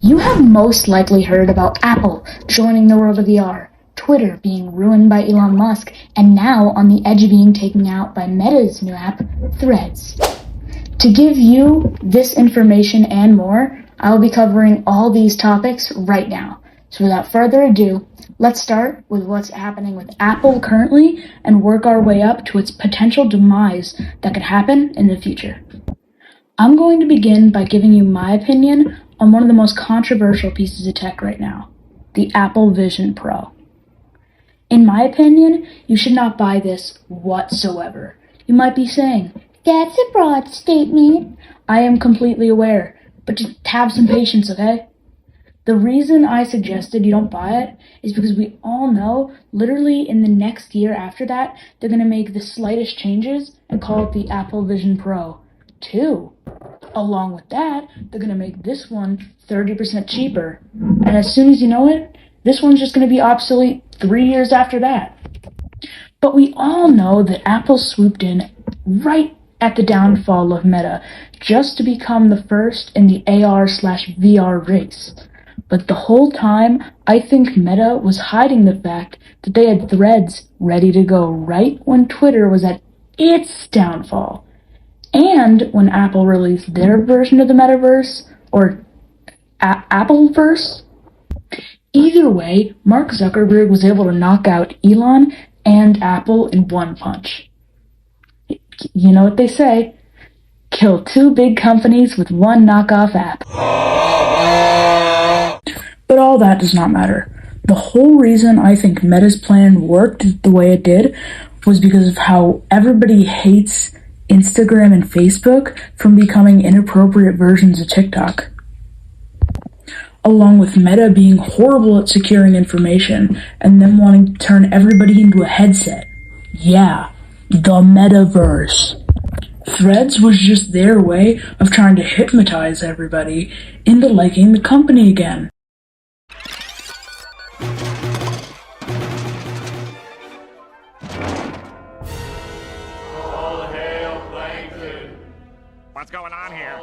You have most likely heard about Apple joining the world of VR, Twitter being ruined by Elon Musk, and now on the edge of being taken out by Meta's new app, Threads. To give you this information and more, I will be covering all these topics right now. So without further ado, let's start with what's happening with Apple currently and work our way up to its potential demise that could happen in the future. I'm going to begin by giving you my opinion on one of the most controversial pieces of tech right now, the Apple Vision Pro. In my opinion, you should not buy this whatsoever. You might be saying, "That's a broad statement." I am completely aware, but just have some patience, okay? The reason I suggested you don't buy it is because we all know literally in the next year after that, they're going to make the slightest changes and call it the Apple Vision Pro 2. Along with that, they're going to make this one 30% cheaper. And as soon as you know it, this one's just going to be obsolete 3 years after that. But we all know that Apple swooped in right at the downfall of Meta just to become the first in the AR/VR race. But the whole time, I think Meta was hiding the fact that they had Threads ready to go right when Twitter was at its downfall. And when Apple released their version of the metaverse, or Appleverse, either way, Mark Zuckerberg was able to knock out Elon and Apple in one punch. You know what they say, kill two big companies with one knockoff app. But all that does not matter. The whole reason I think Meta's plan worked the way it did was because of how everybody hates Instagram and Facebook from becoming inappropriate versions of TikTok. Along with Meta being horrible at securing information and them wanting to turn everybody into a headset. Yeah, the metaverse. Threads was just their way of trying to hypnotize everybody into liking the company again. What's going on here?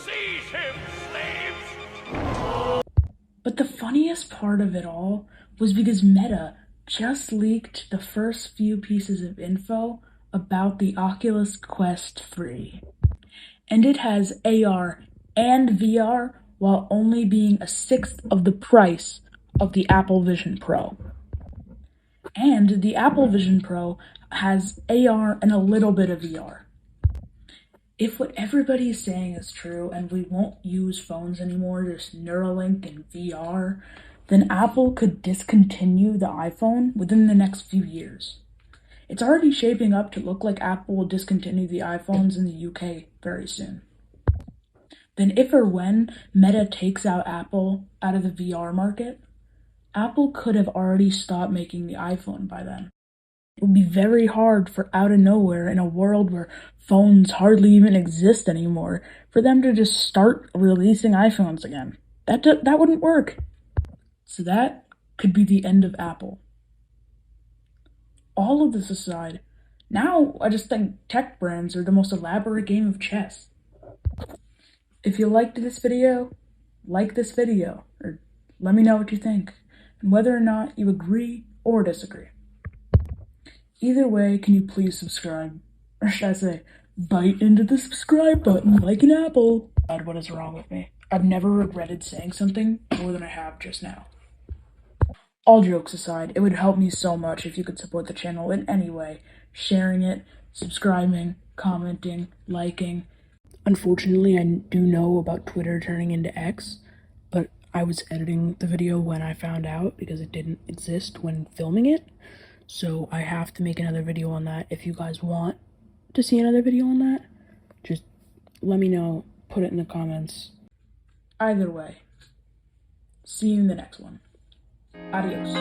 Seize him, slaves! But the funniest part of it all was because Meta just leaked the first few pieces of info about the Oculus Quest 3. And it has AR and VR while only being a sixth of the price of the Apple Vision Pro. And the Apple Vision Pro has AR and a little bit of VR. If what everybody is saying is true and we won't use phones anymore, just Neuralink and VR, then Apple could discontinue the iPhone within the next few years. It's already shaping up to look like Apple will discontinue the iPhones in the UK very soon. Then if or when Meta takes out Apple out of the VR market, Apple could have already stopped making the iPhone by then. It would be very hard for out of nowhere in a world where phones hardly even exist anymore for them to just start releasing iPhones again. That wouldn't work. So that could be the end of Apple. All of this aside, now I just think tech brands are the most elaborate game of chess. If you liked this video, like this video, or let me know what you think, and whether or not you agree or disagree. Either way, can you please subscribe? Or should I say, bite into the subscribe button like an apple. God, what is wrong with me? I've never regretted saying something more than I have just now. All jokes aside, it would help me so much if you could support the channel in any way. Sharing it, subscribing, commenting, liking. Unfortunately, I do know about Twitter turning into X, but I was editing the video when I found out because it didn't exist when filming it. So I have to make another video on that. If you guys want to see another video on that, just let me know, put it in the comments. Either way, see you in the next one. Adios.